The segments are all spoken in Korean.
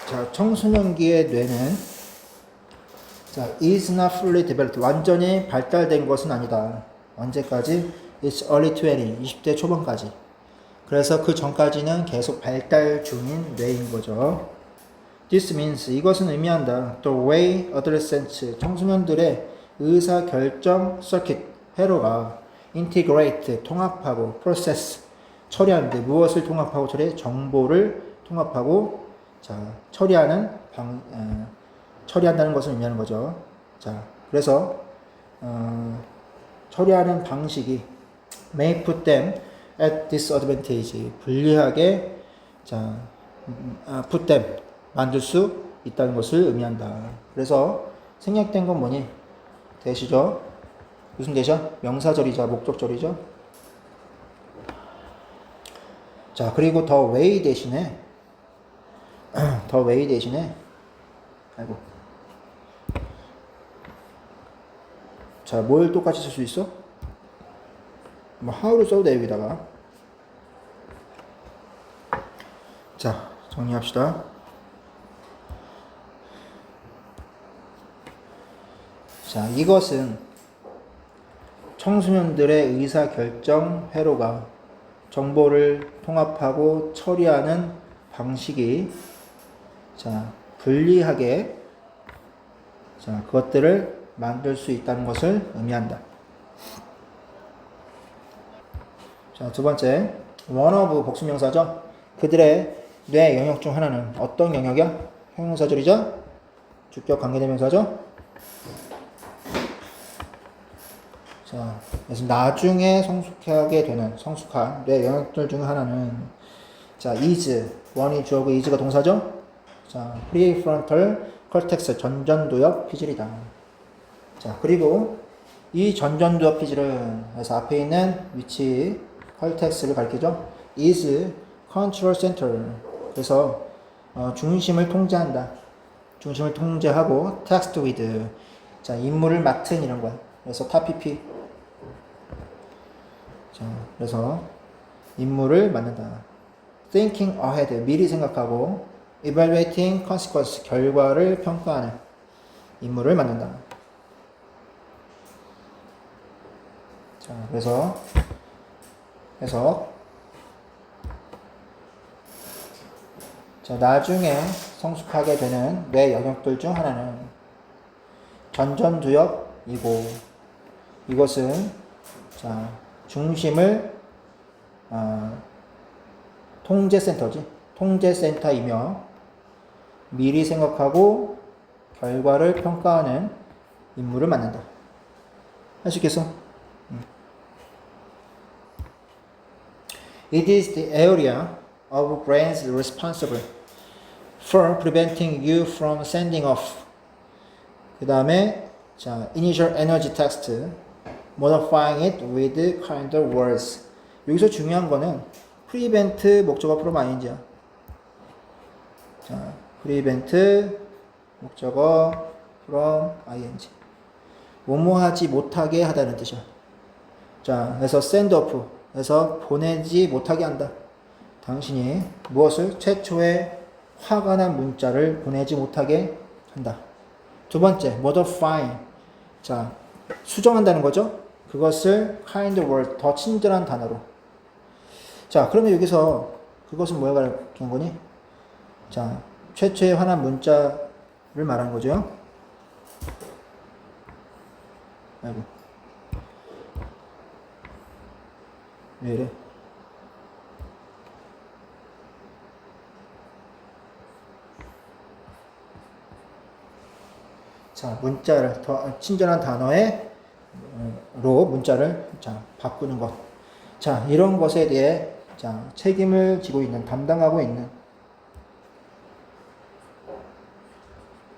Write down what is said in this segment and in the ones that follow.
자, 청소년기의 뇌는 자, is not fully developed. 완전히 발달된 것은 아니다. 언제까지? It's early 20, 20대 초반까지. 그래서 그 전까지는 계속 발달 중인 뇌인 거죠. This means, 이것은 의미한다. The way adolescents, 청소년들의 의사결정 circuit, 회로가 integrate, 통합하고 process, 처리하는데 무엇을 통합하고 처리해? 정보를 통합하고 자, 처리한다는 것을 의미하는 거죠. 자, 그래서 처리하는 방식이 may put them at disadvantage, 불리하게 자, put them, 만들 수 있다는 것을 의미한다. 그래서 생략된 건 뭐니? 대시죠? 무슨 대시야? 명사절이자 목적절이죠? 자, 그리고 the way 대신에 the way 대신에 아이고 자, 뭘 똑같이 쓸 수 있어? 뭐 how를 써도 돼 여기다가. 자, 정리합시다. 자, 이것은 청소년들의 의사결정 회로가 정보를 통합하고 처리하는 방식이 자, 불리하게 자, 그것들을 만들 수 있다는 것을 의미한다. 자, 두 번째, one of 복수명사죠. 그들의 뇌 영역 중 하나는 어떤 영역이야? 형용사절이죠? 주격 관계대명사죠? 자, 그래서 나중에 성숙하게 되는 성숙한 뇌 영역들 중 하나는 자, is, 원이 주어고 is가 동사죠? 자, prefrontal cortex, 전전두엽 피질이다. 자, 그리고 이 전전두엽 피질은 그래서 앞에 있는 위치 cortex를 가리키죠. is control center. 그래서 중심을 통제한다. 중심을 통제하고 text with. 자, 임무를 맡은 이런 거야. 그래서 TAPP. 자, 그래서 임무를 맡는다. thinking ahead, 미리 생각하고 evaluating consequence, 결과를 평가하는 임무를 맡는다. 자, 그래서 자, 나중에 성숙하게 되는 뇌 영역들 중 하나는 전전두엽이고 이것은 자, 중심을 통제센터지. 통제센터이며 미리 생각하고 결과를 평가하는 임무를 맡는다. 할 수 있겠어? It is the area of brains responsible for preventing you from sending off. 그 다음에 자, initial energy text, modifying it with kinder words. 여기서 중요한 거는 prevent 목적어 프롬 ing야. 자, prevent 목적어 from ing. 뭐뭐하지 못하게 하다는 뜻이야. 자, 그래서 send off. 그래서 보내지 못하게 한다. 당신이 무엇을? 최초의 화가 난 문자를 보내지 못하게 한다. 두 번째, modify. 자, 수정한다는 거죠. 그것을 kind word, 더 친절한 단어로. 자, 그러면 여기서 그것은 뭐에 가리키는 거니? 자, 최초의 화난 문자를 말하는 거죠. 아이고. 왜 이래? 자, 문자를 더 친절한 단어로 문자를 자, 바꾸는 것. 자, 이런 것에 대해 자, 책임을 지고 있는, 담당하고 있는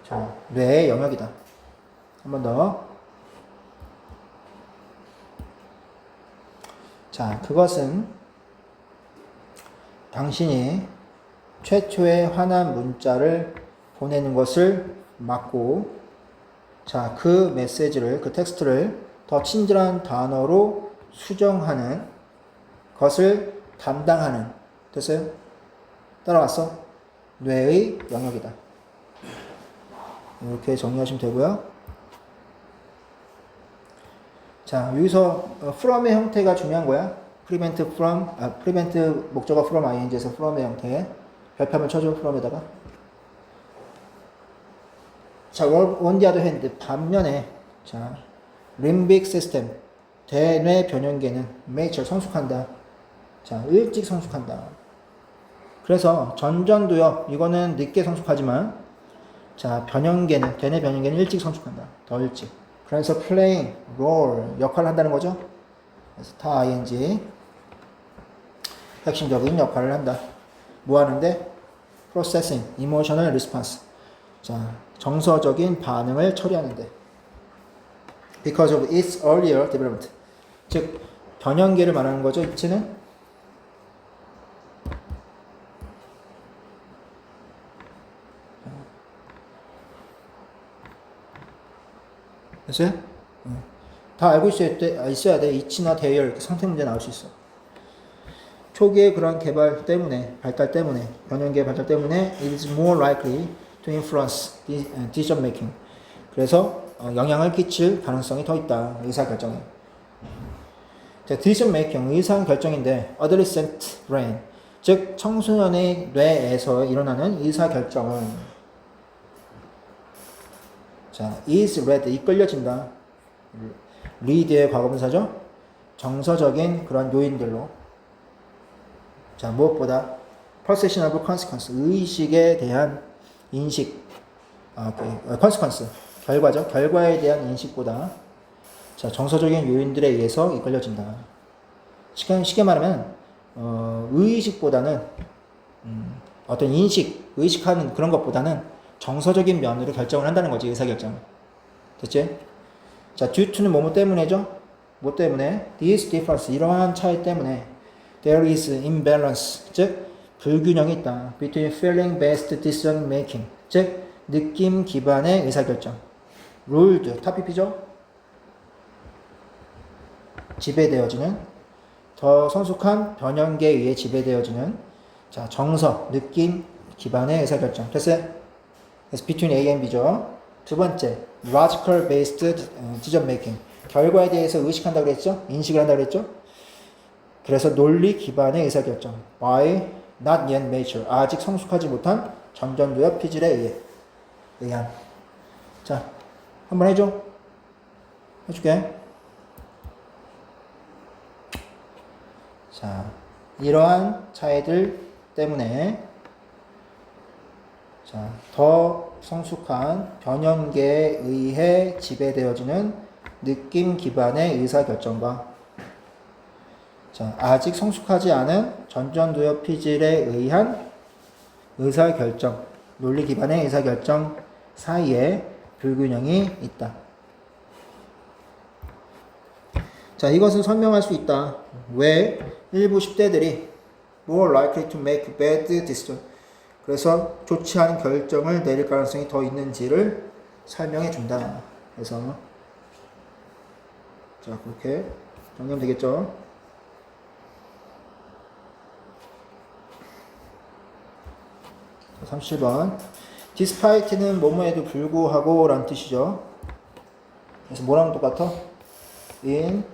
자, 뇌의 영역이다. 한 번 더. 자, 그것은 당신이 최초의 화난 문자를 보내는 것을 막고 자, 그 메시지를, 그 텍스트를 더 친절한 단어로 수정하는 것을 담당하는. 됐어요? 따라왔어? 뇌의 영역이다. 이렇게 정리하시면 되고요. 자, 여기서 from의 형태가 중요한 거야. prevent 목적어 from ing에서 from의 형태. 별표를 쳐줘, from에다가. 자, on the other hand, 반면에, 자, limbic system, 대뇌 변형계는 mature, 성숙한다. 자, 일찍 성숙한다. 그래서 전전두엽, 이거는 늦게 성숙하지만, 자, 변형계는, 대뇌 변형계는 일찍 성숙한다. 더 일찍. 그래서 playing, role, 역할을 한다는 거죠. 그래서 다 ing, 핵심적인 역할을 한다. 뭐 하는데? processing, emotional response. 자, 정서적인 반응을 처리하는데. because of its earlier development. 즉, 변형계를 말하는 거죠, 입체는. 됐어요? 다 알고 있어야 돼. 이치나 대열, 이렇게 상태 문제 나올 수 있어. 초기의 그런 개발 때문에, 발달 때문에, 변형계 발달 때문에, it is more likely to influence decision making. 그래서 영향을 끼칠 가능성이 더 있다. 의사결정에. 자, decision making, 의사결정인데, adolescent brain, 즉 청소년의 뇌에서 일어나는 의사결정은 자, is led, 이끌려진다. lead의 과거분사죠. 정서적인 그런 요인들로. 자, 무엇보다 perception of consequence, 의식에 대한 인식, consequence, 결과죠. 결과에 대한 인식보다 자, 정서적인 요인들에 의해서 이끌려진다. 쉽게 말하면 의식보다는 어떤 의식하는 그런 것보다는 정서적인 면으로 결정을 한다는 거지, 의사결정. 됐지? 자, due to는 뭐뭐 때문에죠? 뭐 때문에? This difference, 이러한 차이 때문에 there is imbalance, 즉 불균형이 있다. between feeling based decision making, 즉 느낌 기반의 의사결정. ruled, 탑피피죠? 지배되어지는, 더 성숙한 변형계에 의해 지배되어지는 자, 정서, 느낌 기반의 의사결정. 됐어요? 그래서 between A and B죠. 두 번째, logical based decision making. 결과에 대해서 의식한다고 그랬죠? 인식을 한다고 그랬죠? 그래서 논리 기반의 의사결정. by not yet mature. 아직 성숙하지 못한 전전두엽 피질에 의한. 자, 한번 해줘. 해줄게. 자, 이러한 차이들 때문에 자, 더 성숙한 변형계에 의해 지배되어지는 느낌 기반의 의사결정과 자, 아직 성숙하지 않은 전전두엽 피질에 의한 의사결정, 논리 기반의 의사결정 사이에 불균형이 있다. 자, 이것은 설명할 수 있다. 왜 일부 10대들이 more likely to make bad decision, 그래서 좋지 않은 결정을 내릴 가능성이 더 있는지를 설명해 준다. 그래서 자, 그렇게 정리하면 되겠죠. 자, 37번. despite는 뭐뭐에도 불구하고 라는 뜻이죠. 그래서 뭐랑 똑같아? in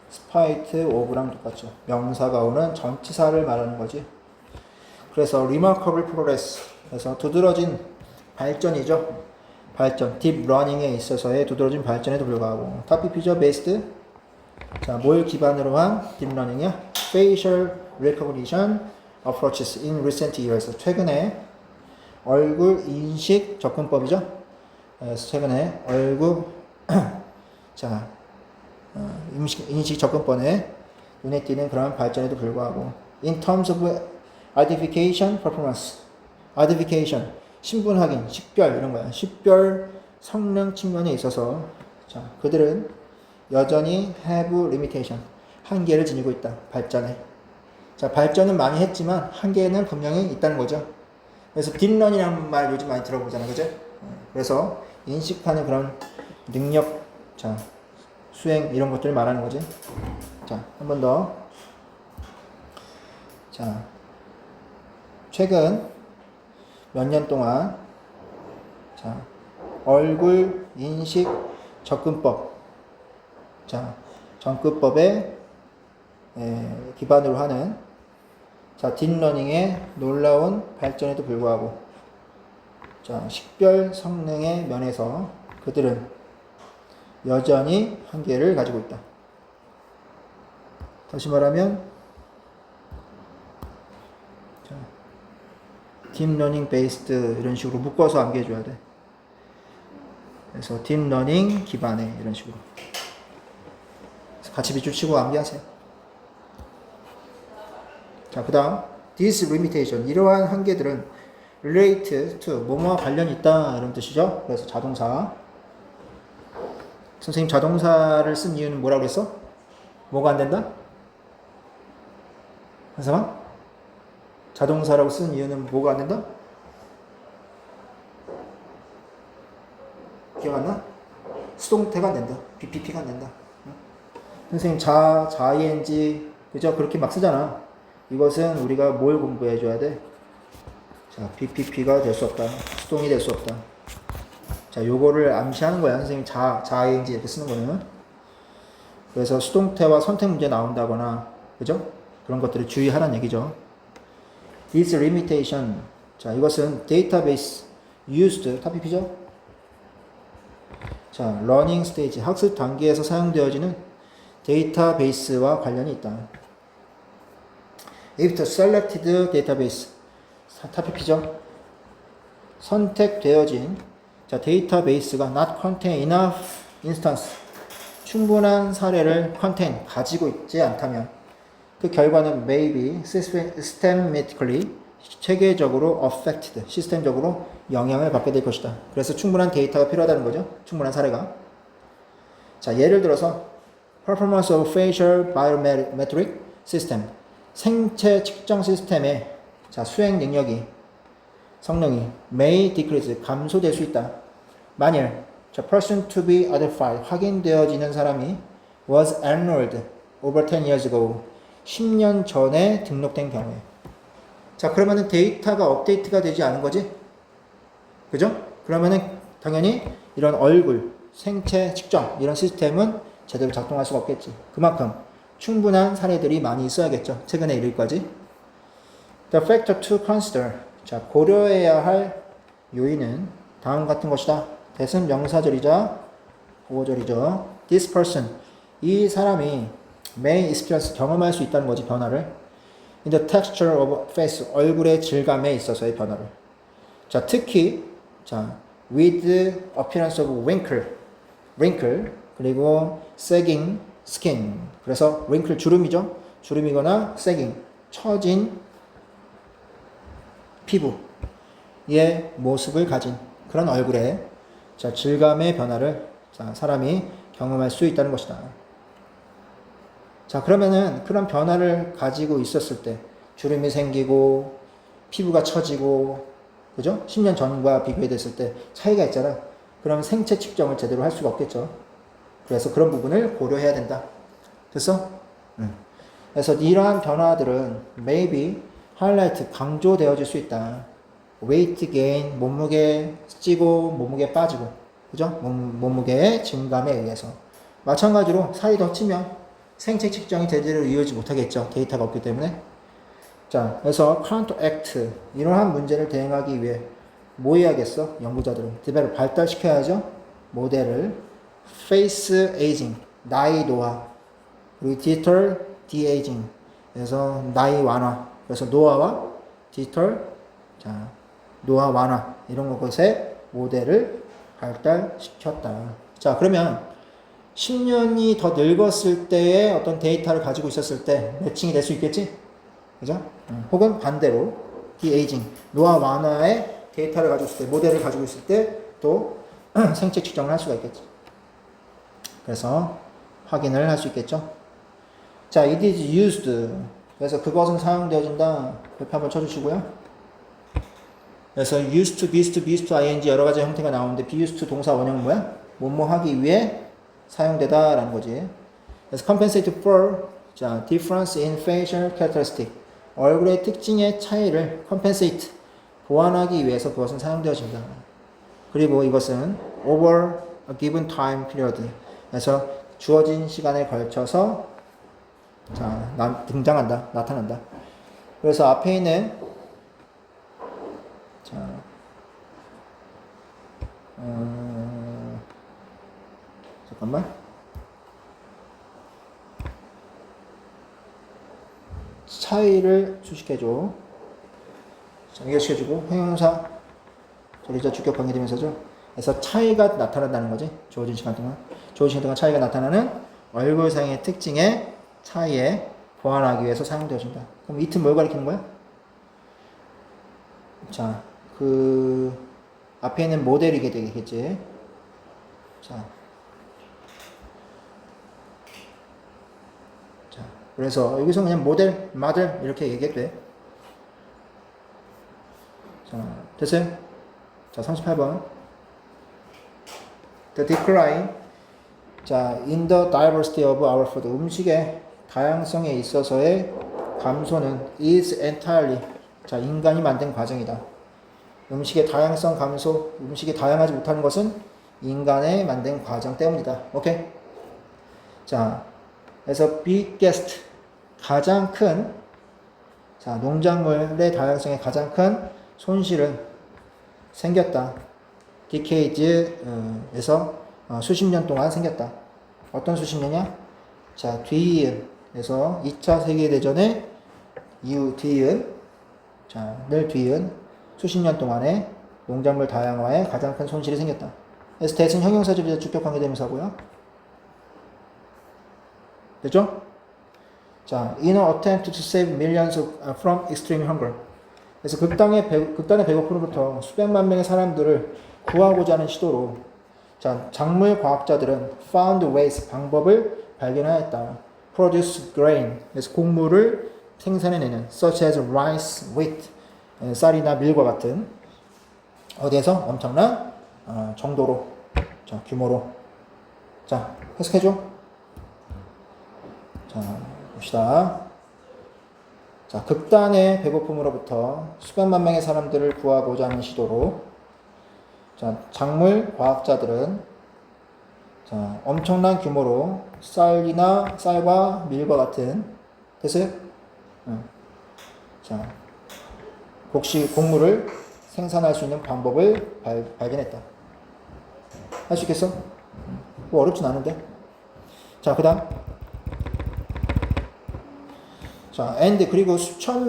spite of랑 똑같죠. 명사가 오는 전치사를 말하는 거지. 그래서 remarkable progress, 그래서 두드러진 발전이죠. 발전, deep learning에 있어서의 두드러진 발전에도 불구하고 탑피피저 based, 자, 뭘 기반으로 한 deep learning이야? facial recognition approaches in recent years, 최근에 얼굴 인식 접근법이죠. 그래서 최근에 얼굴 자, 인식 접근법에 눈에 띄는 그런 발전에도 불구하고 in terms of identification performance, identification, 신분 확인, 식별 이런 거야. 식별 성능 측면에 있어서 자, 그들은 여전히 have limitation, 한계를 지니고 있다. 발전에. 자, 발전은 많이 했지만 한계는 분명히 있다는 거죠. 그래서 딥런이라는 말 요즘 많이 들어보잖아요. 그죠? 그래서 인식하는 그런 능력, 자, 수행 이런 것들을 말하는 거지. 자, 한 번 더. 자, 최근 몇 년 동안 자 얼굴 인식 접근법 자 접근법에 기반으로 하는 자 딥러닝의 놀라운 발전에도 불구하고 자 식별 성능의 면에서 그들은 여전히 한계를 가지고 있다. 다시 말하면 자, 딥러닝 베이스드 이런 식으로 묶어서 암기해줘야 돼. 그래서 딥러닝 기반의 이런 식으로 같이 밑줄 치고 암기하세요. 자, 그 다음 this limitation 이러한 한계들은 relate to 뭐뭐와 관련이 있다 이런 뜻이죠. 그래서 자동사 선생님 자동사를 쓴 이유는 뭐라고 그랬어? 뭐가 안 된다? 한 사람? 자동사라고 쓴 이유는 뭐가 안 된다? 기억 안 나? 수동태가 안 된다. BPP가 안 된다. 응? 선생님 자 ing 그죠? 그렇게 막 쓰잖아. 이것은 우리가 뭘 공부해 줘야 돼? 자, BPP가 될 수 없다. 수동이 될 수 없다. 자, 요거를 암시하는 거야. 선생님 ing 이렇게 쓰는 거는. 그래서 수동태와 선택 문제 나온다거나 그죠? 그런 것들을 주의하라는 얘기죠. This limitation. 자, 이것은 database used 다 BP죠? 자, learning stage 학습 단계에서 사용되어지는 데이터베이스와 관련이 있다. If the selected database 다 BP죠? 선택되어진 자, 데이터베이스가 not contain enough instance 충분한 사례를 contain 가지고 있지 않다면 그 결과는 may be systematically 체계적으로 affected 시스템적으로 영향을 받게 될 것이다. 그래서 충분한 데이터가 필요하다는 거죠. 충분한 사례가. 자, 예를 들어서 performance of facial biometric system 생체 측정 시스템의 자, 수행 능력이 성능이 may decrease 감소될 수 있다. 만일 the person to be identified 확인되어지는 사람이 was enrolled over 10 years ago 10년 전에 등록된 경우에 자 그러면은 데이터가 업데이트가 되지 않은 거지? 그죠? 그러면은 당연히 이런 얼굴 생체 측정 이런 시스템은 제대로 작동할 수가 없겠지. 그만큼 충분한 사례들이 많이 있어야겠죠. 최근에 이르기까지. The factor to consider 자, 고려해야 할 요인은 다음 같은 것이다. 대승 명사절이자 보호절이죠. This person, 이 사람이 may experience, 경험할 수 있다는 거지, 변화를. In the texture of face, 얼굴의 질감에 있어서의 변화를. 자, 특히, 자, with appearance of wrinkle, 그리고 sagging skin. 그래서 wrinkle 주름이죠. 주름이거나 sagging, 처진 피부의 모습을 가진 그런 얼굴에 자, 질감의 변화를 자, 사람이 경험할 수 있다는 것이다. 자, 그러면은 그런 변화를 가지고 있었을 때 주름이 생기고 피부가 처지고 그죠? 10년 전과 비교해 됐을 때 차이가 있잖아. 그럼 생체 측정을 제대로 할 수가 없겠죠. 그래서 그런 부분을 고려해야 된다. 됐어? 그래서 이러한 변화들은 maybe 하이라이트 강조되어질 수 있다. weight gain 몸무게 찌고 몸무게 빠지고 그죠? 몸무게의 증감에 의해서 마찬가지로 살이 더 찌면 생체 측정이 제대로 이루어지지 못하겠죠. 데이터가 없기 때문에. 자, 그래서 counteract 이러한 문제를 대응하기 위해 뭐 해야겠어? 연구자들은 디벨롭 발달시켜야죠. 모델을 face aging 나이 노화 그리고 digital de-aging 그래서 나이 완화 그래서 노화와 디지털 자, 노화 완화 이런 것에 모델을 발달시켰다. 자, 그러면 10년이 더 늙었을 때의 어떤 데이터를 가지고 있었을 때 매칭이 될 수 있겠지? 그죠? 혹은 반대로 de-aging 노화 완화의 데이터를 가지고 있을 때 모델을 가지고 있을 때 또 생체 측정을 할 수가 있겠지. 그래서 확인을 할 수 있겠죠. 자, it is used 그래서 그것은 사용되어진다. 옆에 한번 쳐주시고요. 그래서 used to, be used to, be used to, ing 여러 가지 형태가 나오는데 be used to 동사 원형은 뭐야? 뭐뭐 하기 위해 사용되다 라는 거지. 그래서 compensate for 자, difference in facial characteristic 얼굴의 특징의 차이를 compensate 보완하기 위해서 그것은 사용되어진다. 그리고 이것은 over a given time period. 그래서 주어진 시간에 걸쳐서 자, 등장한다, 나타난다. 그래서 앞에 있는 자, 잠깐만. 차이를 수식해줘. 자, 연결시켜주고 형용사 저리자 주격 관계대명사죠. 그래서 차이가 나타난다는 거지. 주어진 시간 동안. 주어진 시간 동안 차이가 나타나는 얼굴상의 특징의 차이에 보완하기 위해서 사용되어진다. 그럼 it은 뭘 가리키는 거야? 자, 그 앞에 있는 모델이게 되겠지. 자, 그래서 여기서 그냥 모델, 마들 이렇게 얘기해도 돼. 자, 됐어요? 자, 38번. The decline. 자, in the diversity of our food. 음식의 다양성에 있어서의 감소는 is entirely. 자, 인간이 만든 과정이다. 음식의 다양성 감소, 음식이 다양하지 못하는 것은 인간의 만든 과정 때문이다. 오케이? 자, 그래서 biggest. 가장 큰, 자, 농작물의 다양성의 가장 큰 손실은 생겼다. decades에서 수십 년 동안 생겼다. 어떤 수십 년이야? 자, 뒤이은에서 2차 세계대전의 이후 뒤이은, 자, 늘 뒤이은 수십 년 동안의 농작물 다양화에 가장 큰 손실이 생겼다. 그래서 대신 형용사절이자 주격 관계대명사고요. 됐죠? 자, in an attempt to save millions from extreme hunger. 그래서 극단의 배고픔으로부터 수백만 명의 사람들을 구하고자 하는 시도로, 자, 작물 과학자들은 found ways, 방법을 발견하였다. produce grain. 그래서 곡물을 생산해내는 such as rice, wheat, 쌀이나 밀과 같은 어디에서 엄청난 정도로, 자, 규모로. 자, 해석해줘. 자, 봅시다. 자, 극단의 배고픔으로부터 수백만 명의 사람들을 구하고자 하는 시도로, 자, 작물 과학자들은, 자, 엄청난 규모로 쌀과 밀과 같은, 됐어요? 자, 곡물을 생산할 수 있는 방법을 발견했다. 할 수 있겠어? 뭐 어렵진 않은데. 자, 그 다음. 자, and 그리고 수천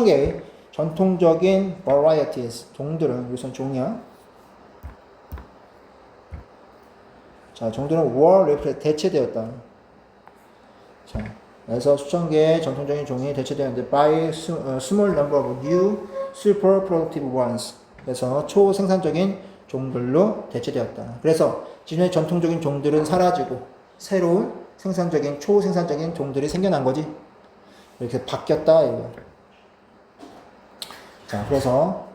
개의 전통적인 varieties, 종들은, 여기선 종이야. 자, 종들은 were 대체되었다. 자, 그래서 수천 개의 전통적인 종이 대체되었는데 by small number of new super productive ones. 그래서 초생산적인 종들로 대체되었다. 그래서 기존의 전통적인 종들은 사라지고 새로운 생산적인 초생산적인 종들이 생겨난 거지. 이렇게 바뀌었다 이거. 자, 그래서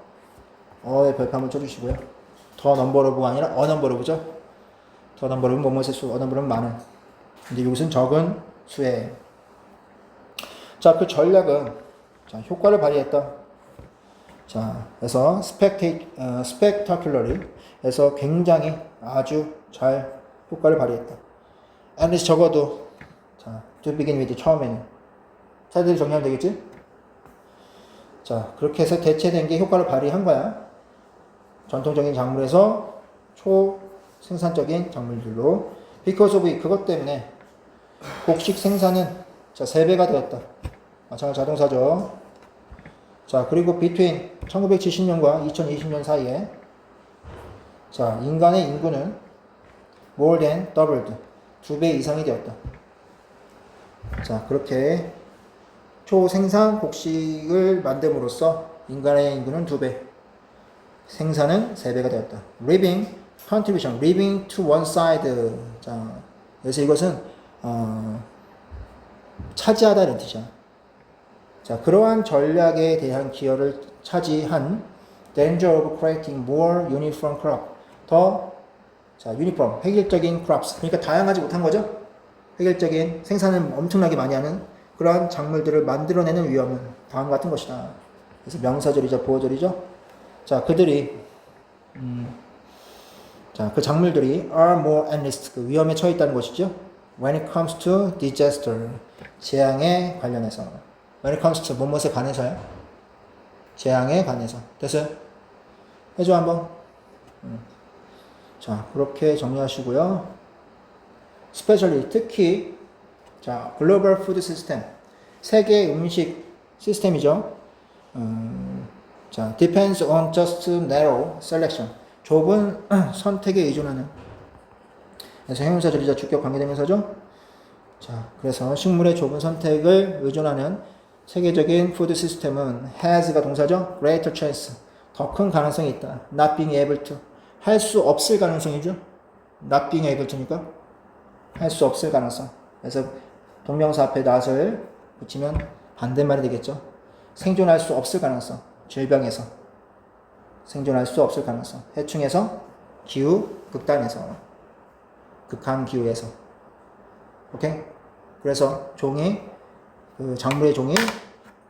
어의 별표 한번 쳐주시고요. 더 넘버러브가 아니라 어넘버러브죠. 더 넘버러브는 뭐뭐의 수, 어넘버러브는 많은. 근데 여기서는 적은 수에. 자, 그 전략은, 자, 효과를 발휘했다. 자, 그래서 spectacularly 해서 굉장히 아주 잘 효과를 발휘했다. and 적어도, 자, to begin with, 처음에는 차들이 정리하면 되겠지? 자, 그렇게 해서 대체된 게 효과를 발휘한 거야. 전통적인 작물에서 초생산적인 작물들로. because of it, 그것 때문에 곡식 생산은, 자, 3배가 되었다. 마찬가지 자동사죠. 자, 그리고 between 1970년과 2020년 사이에, 자, 인간의 인구는 more than doubled, 2배 이상이 되었다. 자, 그렇게 초생산 곡식을 만듦으로써 인간의 인구는 2배, 생산은 3배가 되었다. living contribution, living to one side. 자, 그래서 이것은 차지하다는 뜻이야. 자, 그러한 전략에 대한 기여를 차지한 danger of creating more uniform crop. 더, 자, uniform, 획일적인 crops. 그러니까 다양하지 못한 거죠? 획일적인 생산을 엄청나게 많이 하는 그러한 작물들을 만들어내는 위험은 다음과 같은 것이다. 그래서 명사절이죠, 보어절이죠. 자, 그들이 자, 그 작물들이 are more at risk, 그 위험에 처해 있다는 것이죠. When it comes to disaster, 재앙에 관련해서. When it comes to 무엇에 관해서요? 재앙에 관해서. 됐어요? 해줘 한번. 자, 그렇게 정리하시고요. Especially, 특히 자, 글로벌 푸드 시스템, 세계 음식 시스템이죠. 자, depends on just narrow selection, 좁은 선택에 의존하는. 그래서 형용사절이자 주격 관계대명사죠. 자, 그래서 식물의 좁은 선택을 의존하는 세계적인 푸드 시스템은 has가 동사죠. greater chance, 더 큰 가능성이 있다. not being able to, 할 수 없을 가능성이죠. not being able to니까 할 수 없을 가능성. 그래서 동명사 앞에 not을 붙이면 반대말이 되겠죠. 생존할 수 없을 가능성. 질병에서 생존할 수 없을 가능성. 해충에서, 기후, 극단에서, 극한 기후에서. 오케이? 그래서 종이, 그 작물의 종이,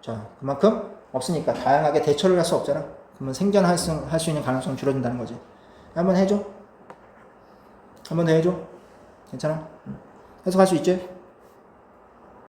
자, 그만큼 없으니까 다양하게 대처를 할 수 없잖아. 그러면 생존할 수 있는 가능성이 줄어든다는 거지. 한번 해줘. 한번 더 해줘. 괜찮아? 해석할 수 있지?